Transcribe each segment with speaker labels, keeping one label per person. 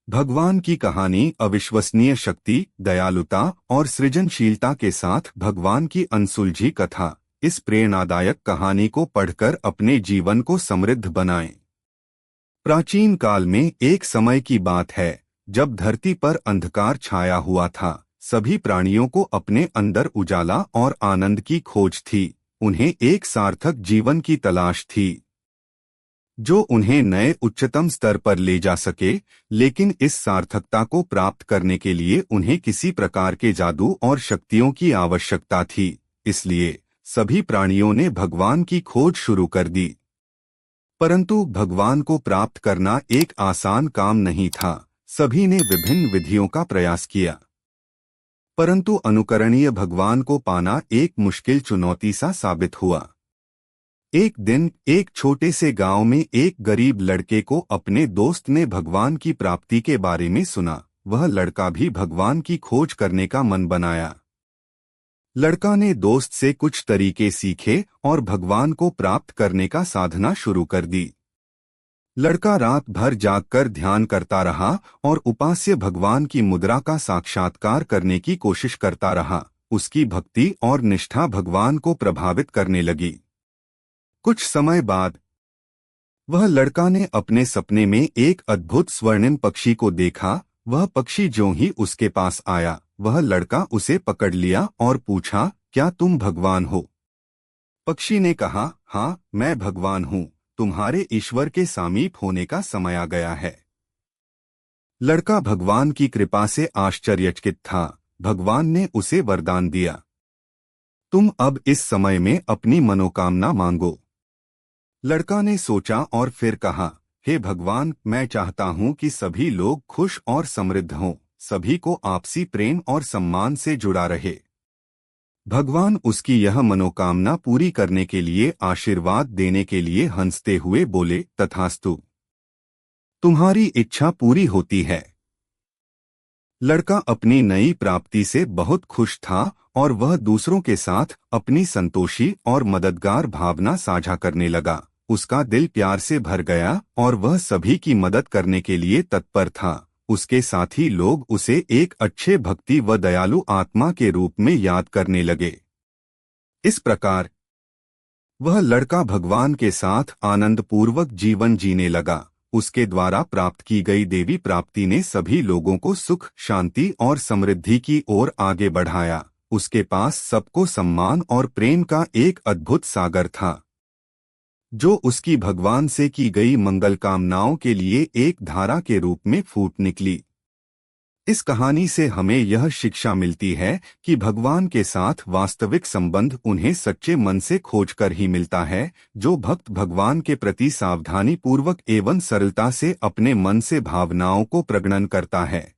Speaker 1: भगवान की कहानी अविश्वसनीय शक्ति, दयालुता और सृजनशीलता के साथ भगवान की अनसुलझी कथा। इस प्रेरणादायक कहानी को पढ़कर अपने जीवन को समृद्ध बनाएं। प्राचीन काल में एक समय की बात है जब धरती पर अंधकार छाया हुआ था। सभी प्राणियों को अपने अंदर उजाला और आनंद की खोज थी। उन्हें एक सार्थक जीवन की तलाश थी जो उन्हें नए उच्चतम स्तर पर ले जा सके। लेकिन इस सार्थकता को प्राप्त करने के लिए उन्हें किसी प्रकार के जादू और शक्तियों की आवश्यकता थी। इसलिए सभी प्राणियों ने भगवान की खोज शुरू कर दी। परंतु भगवान को प्राप्त करना एक आसान काम नहीं था। सभी ने विभिन्न विधियों का प्रयास किया, परंतु अनुकरणीय भगवान को पाना एक मुश्किल चुनौती सा साबित हुआ। एक दिन एक छोटे से गांव में एक गरीब लड़के को अपने दोस्त ने भगवान की प्राप्ति के बारे में सुना। वह लड़का भी भगवान की खोज करने का मन बनाया। लड़का ने दोस्त से कुछ तरीके सीखे और भगवान को प्राप्त करने का साधना शुरू कर दी। लड़का रात भर जागकर ध्यान करता रहा और उपास्य भगवान की मुद्रा का साक्षात्कार करने की कोशिश करता रहा। उसकी भक्ति और निष्ठा भगवान को प्रभावित करने लगी। कुछ समय बाद वह लड़का ने अपने सपने में एक अद्भुत स्वर्णिम पक्षी को देखा। वह पक्षी ज्यों ही उसके पास आया, वह लड़का उसे पकड़ लिया और पूछा, क्या तुम भगवान हो? पक्षी ने कहा, हाँ, मैं भगवान हूँ। तुम्हारे ईश्वर के समीप होने का समय आ गया है। लड़का भगवान की कृपा से आश्चर्यचकित था। भगवान ने उसे वरदान दिया, तुम अब इस समय में अपनी मनोकामना मांगो। लड़का ने सोचा और फिर कहा, हे भगवान, मैं चाहता हूं कि सभी लोग खुश और समृद्ध हों, सभी को आपसी प्रेम और सम्मान से जुड़ा रहे। भगवान उसकी यह मनोकामना पूरी करने के लिए आशीर्वाद देने के लिए हंसते हुए बोले, तथास्तु, तुम्हारी इच्छा पूरी होती है। लड़का अपनी नई प्राप्ति से बहुत खुश था और वह दूसरों के साथ अपनी संतोषी और मददगार भावना साझा करने लगा। उसका दिल प्यार से भर गया और वह सभी की मदद करने के लिए तत्पर था। उसके साथी लोग उसे एक अच्छे भक्ति व दयालु आत्मा के रूप में याद करने लगे। इस प्रकार वह लड़का भगवान के साथ आनंदपूर्वक जीवन जीने लगा। उसके द्वारा प्राप्त की गई देवी प्राप्ति ने सभी लोगों को सुख, शांति और समृद्धि की ओर आगे बढ़ाया। उसके पास सबको सम्मान और प्रेम का एक अद्भुत सागर था जो उसकी भगवान से की गई मंगल कामनाओं के लिए एक धारा के रूप में फूट निकली। इस कहानी से हमें यह शिक्षा मिलती है कि भगवान के साथ वास्तविक संबंध उन्हें सच्चे मन से खोजकर ही मिलता है। जो भक्त भगवान के प्रति सावधानी पूर्वक एवं सरलता से अपने मन से भावनाओं को प्रकटन करता है,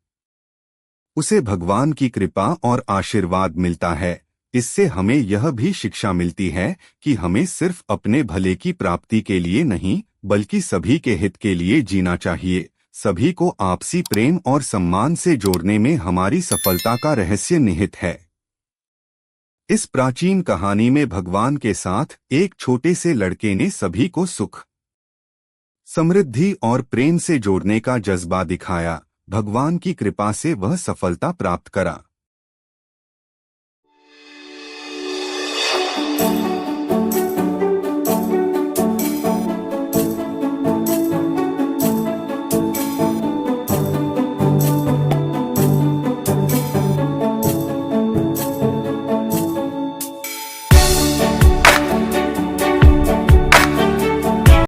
Speaker 1: उसे भगवान की कृपा और आशीर्वाद मिलता है। इससे हमें यह भी शिक्षा मिलती है कि हमें सिर्फ अपने भले की प्राप्ति के लिए नहीं, बल्कि सभी के हित के लिए जीना चाहिए। सभी को आपसी प्रेम और सम्मान से जोड़ने में हमारी सफलता का रहस्य निहित है। इस प्राचीन कहानी में भगवान के साथ एक छोटे से लड़के ने सभी को सुख, समृद्धि और प्रेम से जोड़ने का जज्बा दिखाया। भगवान की कृपा से वह सफलता प्राप्त करा।